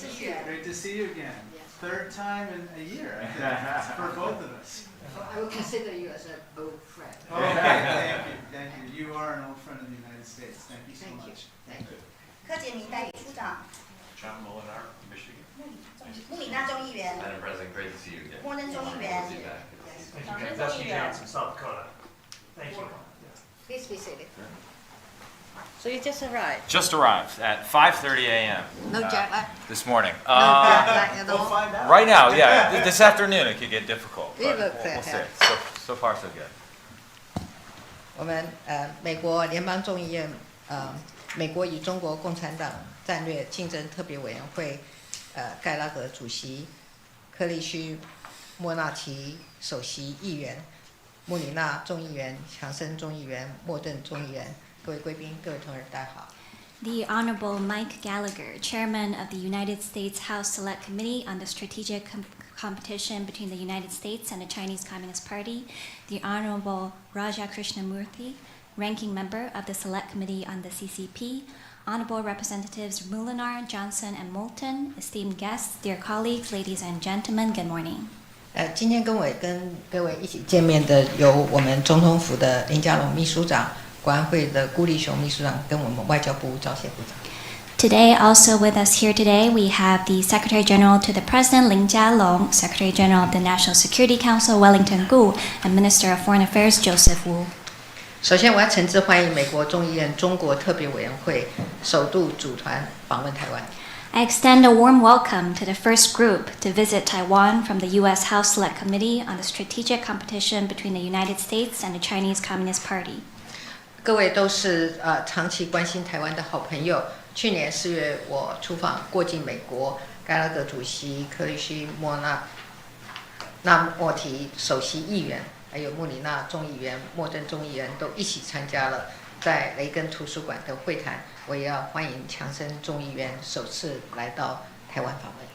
议员。Great to see you again. Yes. Third time in a year, I think, for both of us. I would consider you as an old friend. Okay, thank you, thank you. You are an old friend of the United States. Thank you so Thank you. much. Thank you. 柯洁明代理处长， John Molinar, Michigan. 穆里纳众议员， Madam President, great to see you again. 默认众议员， See you back. Thank you guys. That's you down from South Dakota. Thank you. Please be seated. So you just arrived. Just arrived at 5:30 a.m. No jet lag? This morning. No jet lag at We'll all? find out. Right now, yeah. This afternoon it could get difficult. You but look we'll ahead. see. So far so good. 我们美国联邦众议院美国与中国共产党战略竞争特别委员会盖拉格主席、克里须莫纳奇首席议员、穆里纳众议员、强森众议员、莫顿众议员，各位贵宾、各位同仁，大家好。The Honorable Mike Gallagher, Chairman of the United States House Select Committee on the Strategic Competition between the United States and the Chinese Communist Party, the Honorable Raja Krishnamurthy, Ranking Member of the Select Committee on the CCP, Honorable Representatives Molinar, Johnson, and Moulton, esteemed guests, dear colleagues, ladies and gentlemen, good morning. 今天跟各位一起见面的有我们总统府的林佳龙秘书长、国安会的辜立雄秘书长，跟我们外交部赵谢部长。Today, also with us here today, we have the Secretary General to the President, Lin Jialong, Secretary General of the National Security Council, Wellington Gu, and Minister of Foreign Affairs, Joseph Wu. 首先，我要诚挚欢迎美国众议院中国特别委员会首度组团访问台湾。I extend a warm welcome to the first group to visit Taiwan from the U.S. House Select Committee on the Strategic Competition between the United States and the Chinese Communist Party. 各位都是长期关心台湾的好朋友。去年4月，我出访过境美国，盖拉格主席、克里须莫提首席议员，还有穆里纳众议员、莫顿众议员都一起参加了在雷根图书馆的会谈。我也要欢迎强森众议员首次来到台湾访问。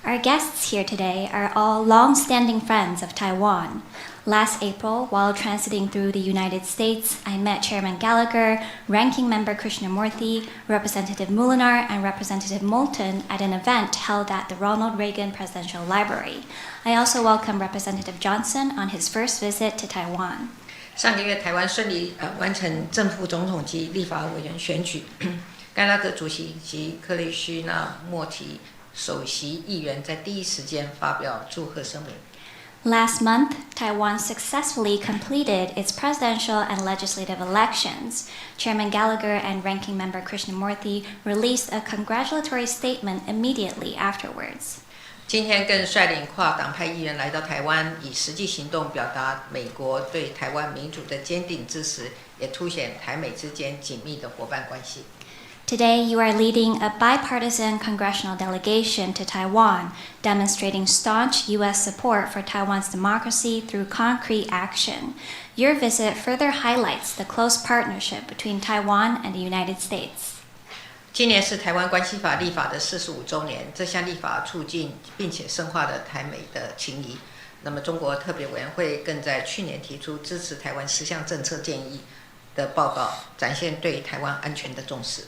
Our guests here today are all long-standing friends of Taiwan. Last April, while transiting through the United States, I met Chairman Gallagher, Ranking Member Krishnamurthy, Representative Molinar, and Representative Moulton at an event held at the Ronald Reagan Presidential Library. I also welcome Representative Johnson on his first visit to Taiwan. 上个月，台湾顺利完成正副总统及立法委员选举，盖拉格主席及克里须莫提首席议员在第一时间发表祝贺声明。Last month, Taiwan successfully completed its presidential and legislative elections. Chairman Gallagher and Ranking Member Krishnamurthy released a congratulatory statement immediately afterwards. 今天更率领跨党派议员来到台湾，以实际行动表达美国对台湾民主的坚定支持，也凸显台美之间紧密的伙伴关系。Today, you are leading a bipartisan congressional delegation to Taiwan, demonstrating staunch U.S. support for Taiwan's democracy through concrete action. Your visit further highlights the close partnership between Taiwan and the United States. 今年是台湾关系法立法的45周年，这项立法促进并且深化了台美的情谊。那么，中国特别委员会更在去年提出支持台湾10项政策建议的报告，展现对台湾安全的重视。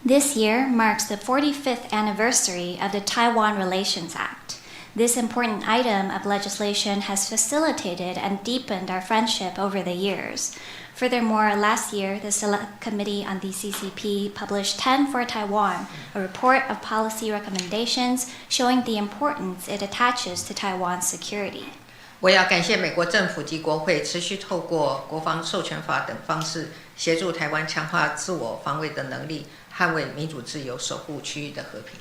This year marks the 45th anniversary of the Taiwan Relations Act. This important item of legislation has facilitated and deepened our friendship over the years. Furthermore, last year, the Select Committee on the CCP published 10 for Taiwan, a report of policy recommendations showing the importance it attaches to Taiwan's security. 我要感谢美国政府及国会持续透过国防授权法等方式，协助台湾强化自我防卫的能力，捍卫民主自由，守护区域的和平。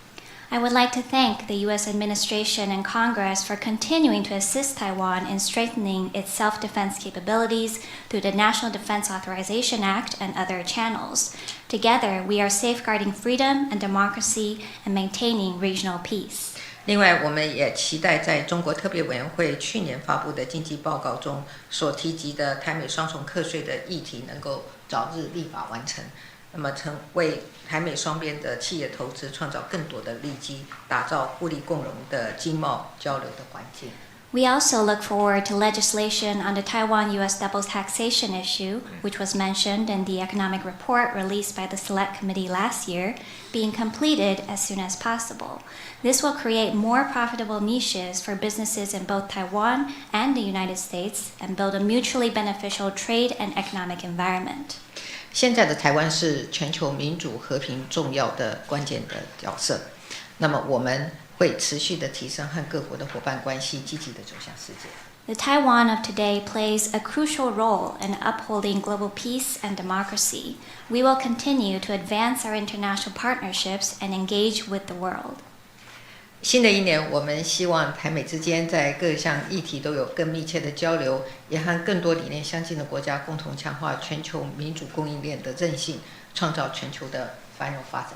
I would like to thank the U.S. administration and Congress for continuing to assist Taiwan in strengthening its self-defense capabilities through the National Defense Authorization Act and other channels. Together, we are safeguarding freedom and democracy and maintaining regional peace. 另外，我们也期待在中国特别委员会去年发布的经济报告中所提及的台美双重课税的议题能够早日立法完成，那么为台美双边的企业投资创造更多的利基，打造互利共荣的经贸交流的环境。We also look forward to legislation on the Taiwan-U.S. double taxation issue, which was mentioned in the economic report released by the Select Committee last year, being completed as soon as possible. This will create more profitable niches for businesses in both Taiwan and the United States and build a mutually beneficial trade and economic environment. 现在的台湾是全球民主和平重要的关键的角色，那么我们会持续的提升和各国的伙伴关系，积极的走向世界。The Taiwan of today plays a crucial role in upholding global peace and democracy. We will continue to advance our international partnerships and engage with the world. 新的一年，我们希望台美之间在各项议题都有更密切的交流，也和更多理念相近的国家共同强化全球民主供应链的韧性，创造全球的繁荣发展。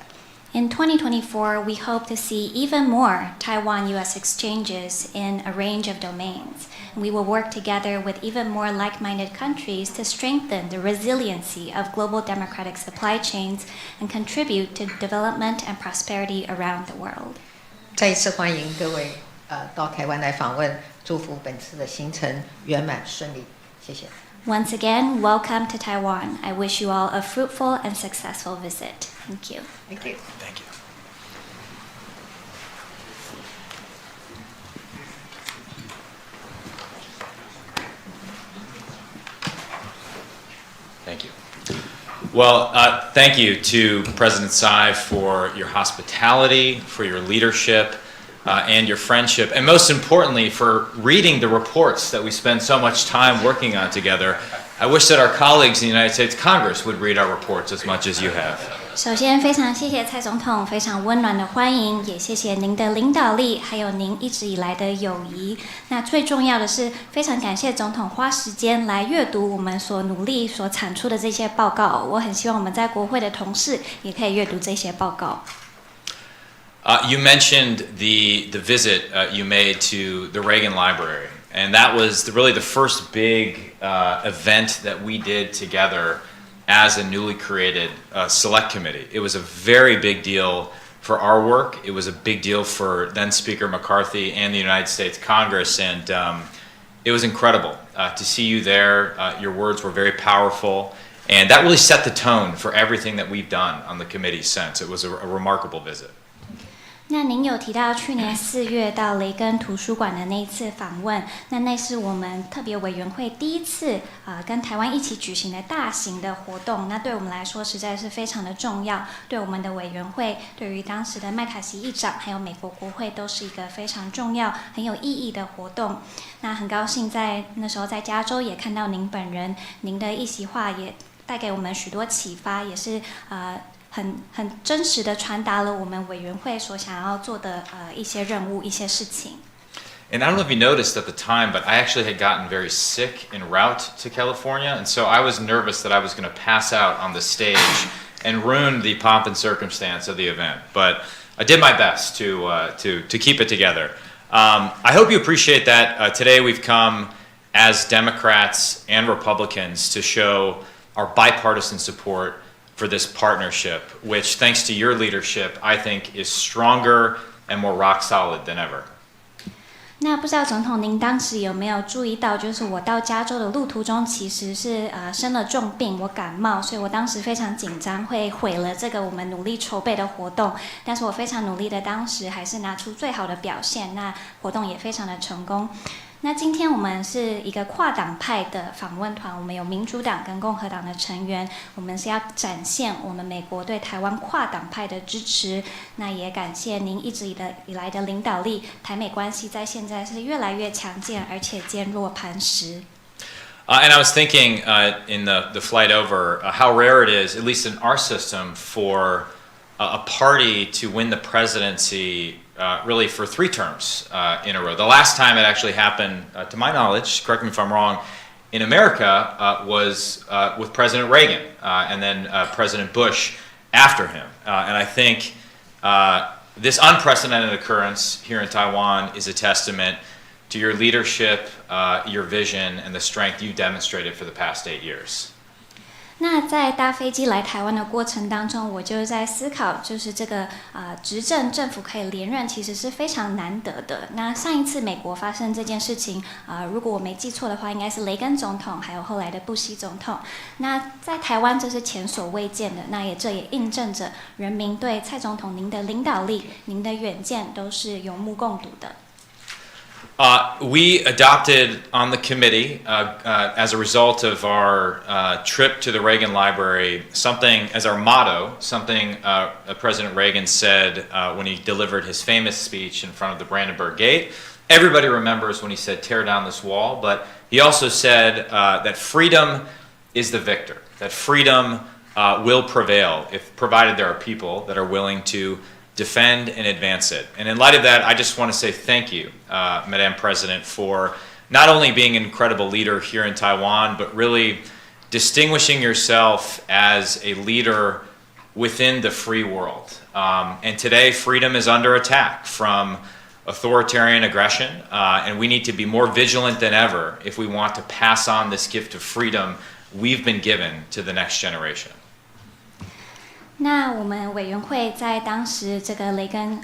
In 2024, we hope to see even more Taiwan-U.S. exchanges in a range of domains. We will work together with even more like-minded countries to strengthen the resiliency of global democratic supply chains and contribute to development and prosperity around the world. 再一次欢迎各位到台湾来访问，祝福本次的行程圆满顺利，谢谢。Once again, welcome to Taiwan. I wish you all a fruitful and successful visit. Thank you. Thank you. Thank you. Thank you. Well, thank you to President Tsai for your hospitality, for your leadership, and your friendship, and most importantly, for reading the reports that we spend so much time working on together. I wish that our colleagues in the United States Congress would read our reports as much as you have. 首先，非常谢谢蔡总统非常温暖的欢迎，也谢谢您的领导力，还有您一直以来的友谊。那最重要的是，非常感谢总统花时间来阅读我们所努力所产出的这些报告。我很希望我们在国会的同事也可以阅读这些报告。You mentioned the visit you made to the Reagan Library, and that was really the first big event that we did together as a newly created select committee. It was a very big deal for our work. It was a big deal for then Speaker McCarthy and the United States Congress, and it was incredible to see you there. Your words were very powerful, and that really set the tone for everything that we've done on the committee since. It was a remarkable visit. 那您有提到去年4月到雷根图书馆的那一次访问，那是我们特别委员会第一次跟台湾一起举行的大型的活动，那对我们来说实在是非常的重要，对我们的委员会，对于当时的麦卡锡议长还有美国国会都是一个非常重要很有意义的活动。那很高兴在那时候在加州也看到您本人，您的一席话也带给我们许多启发，也是很真实的传达了我们委员会所想要做的一些任务、一些事情。And I don't know if you noticed at the time, but I actually had gotten very sick en route to California, and so I was nervous that I was going to pass out on the stage and ruin the pomp and circumstance of the event. But I did my best to keep it together. I hope you appreciate that. Today we've come as Democrats and Republicans to show our bipartisan support for this partnership, which, thanks to your leadership, I think is stronger and more rock solid than ever. 那不知道总统您当时有没有注意到，就是我到加州的路途中其实是生了重病，我感冒，所以我当时非常紧张，会毁了这个我们努力筹备的活动。但是我非常努力的，当时还是拿出最好的表现，那活动也非常的成功。那今天我们是一个跨党派的访问团，我们有民主党跟共和党的成员，我们是要展现我们美国对台湾跨党派的支持。那也感谢您一直以来的领导力，台美关系在现在是越来越强健，而且坚若磐石。And I was thinking in the flight over how rare it is, at least in our system, for a party to win the presidency really for 3 terms in a row. The last time it actually happened, to my knowledge, correct me if I'm wrong, in America was with President Reagan and then President Bush after him. And I think this unprecedented occurrence here in Taiwan is a testament to your leadership, your vision, and the strength you demonstrated for the past 8 years. 那在搭飞机来台湾的过程当中，我就在思考，就是这个执政政府可以连任，其实是非常难得的。那上一次美国发生这件事情，如果我没记错的话，应该是雷根总统，还有后来的布希总统。那在台湾这是前所未见的，这也印证着人民对蔡总统您的领导力、您的远见都是有目共睹的。We adopted on the committee, as a result of our trip to the Reagan Library, something as our motto, something President Reagan said when he delivered his famous speech in front of the Brandenburg Gate. Everybody remembers when he said, "Tear down this wall," but he also said that freedom is the victor, that freedom will prevail if provided there are people that are willing to defend and advance it. And in light of that, I just want to say thank you, Madam President, for not only being an incredible leader here in Taiwan, but really distinguishing yourself as a leader within the free world. And today, freedom is under attack from authoritarian aggression, and we need to be more vigilant than ever if we want to pass on this gift of freedom we've been given to the next generation. 那我们委员会在当时这个雷根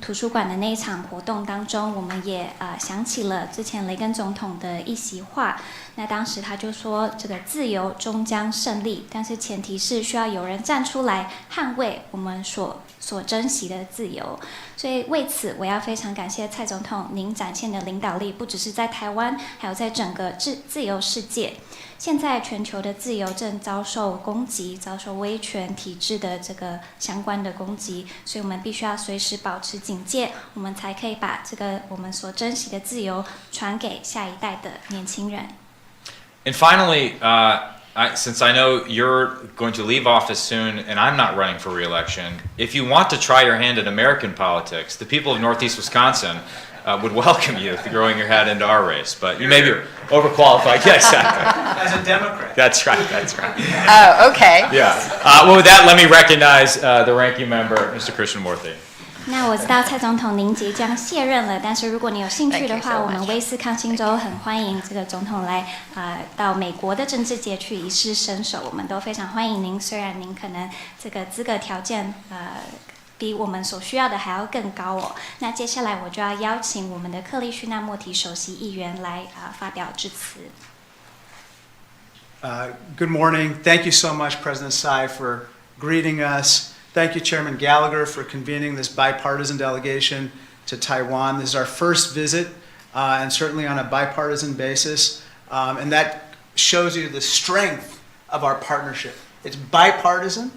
图书馆的那一场活动当中，我们也想起了之前雷根总统的一席话。那当时他就说，这个自由终将胜利，但是前提是需要有人站出来捍卫我们所珍惜的自由。所以为此，我要非常感谢蔡总统您展现的领导力，不只是在台湾，还有在整个自由世界。现在全球的自由正遭受攻击，遭受威权体制的这个相关的攻击，所以我们必须要随时保持警戒，我们才可以把这个我们所珍惜的自由传给下一代的年轻人。And finally, since I know you're going to leave office soon and I'm not running for re-election, if you want to try your hand at American politics, the people of Northeast Wisconsin would welcome you throwing your hat into our race, but you may be overqualified. Yeah, exactly. As a Democrat. That's right, that's right. Oh, okay. Yeah. Well, with that, let me recognize the ranking member, Mr. Krishnamurthy. 那我知道蔡总统您即将卸任了，但是如果你有兴趣的 Thank you 话， so much. 我们威斯康星州很欢迎这个总统来到美国的政治节去一试身手，我们都非常欢迎您。虽然您可能这个资格条件比我们所需要的还要更高哦。那接下来我就要邀请我们的克利须纳莫提首席议员来发表致辞。Good morning. Thank you so much, President Tsai, for greeting us. Thank you, Chairman Gallagher, for convening this bipartisan delegation to Taiwan. This is our first visit, and certainly on a bipartisan basis, and that shows you the strength of our partnership. It's bipartisan,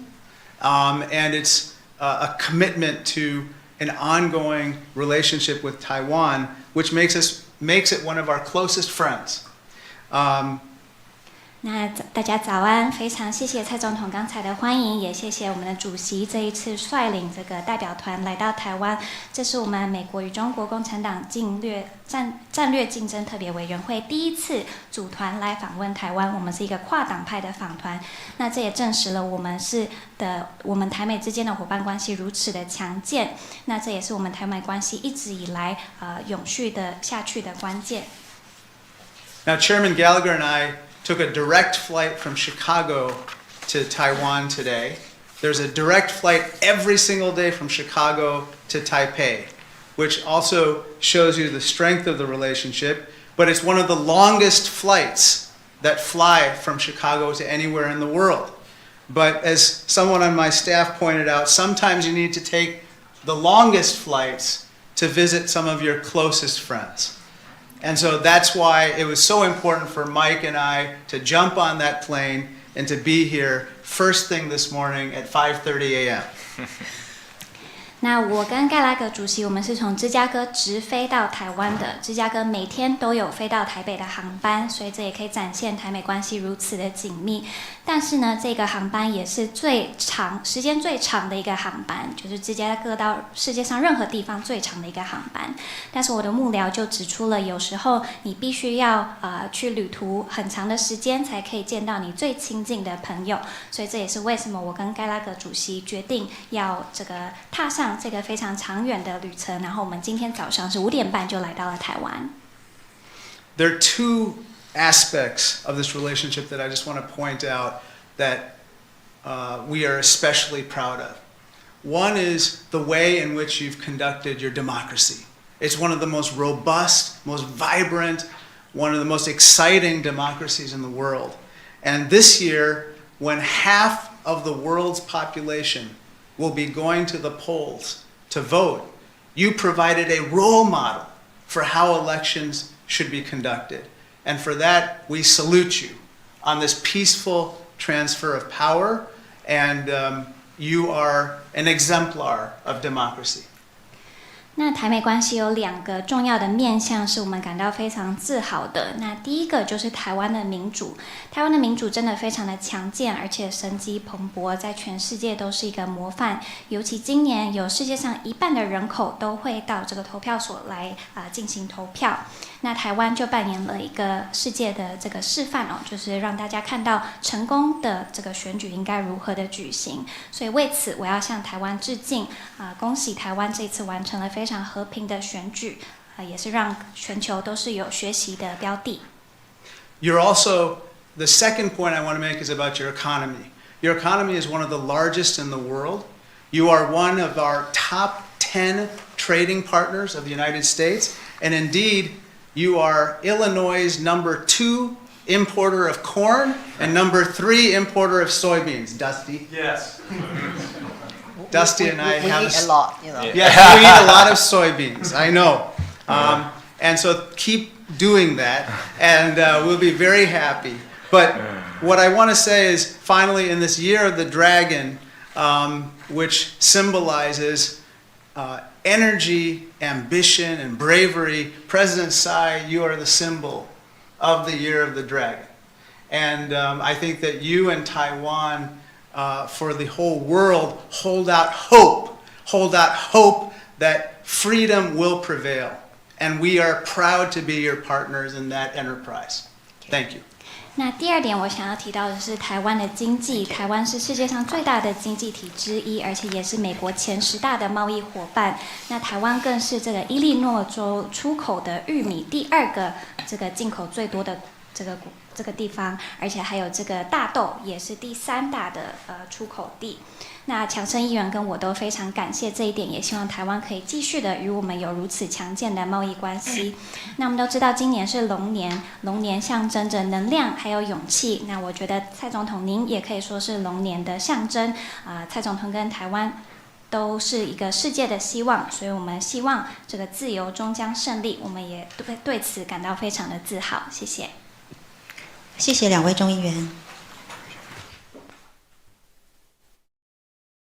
and it's a commitment to an ongoing relationship with Taiwan, which makes it one of our closest friends. 那大家早安，非常谢谢蔡总统刚才的欢迎，也谢谢我们的主席这一次率领这个代表团来到台湾。这是我们美国与中国共产党战略竞争特别委员会第一次组团来访问台湾，我们是一个跨党派的访团。那这也证实了我们台美之间的伙伴关系如此的强健。那这也是我们台美关系一直以来永续的下去的关键。Now, Chairman Gallagher and I took a direct flight from Chicago to Taiwan today. There's a direct flight every single day from Chicago to Taipei, which also shows you the strength of the relationship, but it's one of the longest flights that fly from Chicago to anywhere in the world. But as someone on my staff pointed out, sometimes you need to take the longest flights to visit some of your closest friends. And so that's why it was so important for Mike and I to jump on that plane and to be here first thing this morning at 5:30 a.m. 那我跟盖拉格主席，我们是从芝加哥直飞到台湾的。芝加哥每天都有飞到台北的航班，所以这也可以展现台美关系如此的紧密。但是呢，这个航班也是时间最长的一个航班，就是芝加哥到世界上任何地方最长的一个航班。但是我的幕僚就指出了，有时候你必须要去旅途很长的时间，才可以见到你最亲近的朋友。所以这也是为什么我跟盖拉格主席决定要这个踏上这个非常长远的旅程，然后我们今天早上是5点半就来到了台湾。There are two aspects of this relationship that I just want to point out that we are especially proud of. One is the way in which you've conducted your democracy. It's one of the most robust, most vibrant, one of the most exciting democracies in the world. And this year, when half of the world's population will be going to the polls to vote, you provided a role model for how elections should be conducted. And for that, we salute you on this peaceful transfer of power, and you are an exemplar of democracy. 那台美关系有2个重要的面向是我们感到非常自豪的。那第一个就是台湾的民主，台湾的民主真的非常的强健，而且生机蓬勃，在全世界都是一个模范。尤其今年有世界上1半的人口都会到这个投票所来进行投票。那台湾就扮演了一个世界的这个示范哦，就是让大家看到成功的这个选举应该如何的举行。所以为此，我要向台湾致敬恭喜台湾这次完成了非常和平的选举，也是让全球都是有学习的标的。You're also, the second point I want to make is about your economy. Your economy is one of the largest in the world. You are one of our top 10 trading partners of the United States, and indeed, you are Illinois' number 2 importer of corn and number 3 importer of soybeans. Dusty? Yes. Dusty and I we have eat a lot, you know. Yes, we eat a lot of soybeans. I know. And so keep doing that, and we'll be very happy. But what I want to say is, finally, in this year of the dragon, which symbolizes energy, ambition, and bravery, President Tsai, you are the symbol of the year of the dragon. And I think that you and Taiwan, for the whole world, hold out hope that freedom will prevail. And we are proud to be your partners in that enterprise. Thank you. 那第2点我想要提到的是台湾的经济，台湾是世界上最大的经济体之一，而且也是美国前10大的贸易伙伴。那台湾更是这个伊利诺州出口的玉米第2个这个进口最多的这个地方，而且还有这个大豆也是第3大的出口地。那强生议员跟我都非常感谢这一点，也希望台湾可以继续的与我们有如此强健的贸易关系。那我们都知道今年是龙年，龙年象征着能量还有勇气。那我觉得蔡总统您也可以说是龙年的象征蔡总统跟台湾都是一个世界的希望，所以我们希望这个自由终将胜利，我们也对此感到非常的自豪。谢谢。谢谢2位众议员。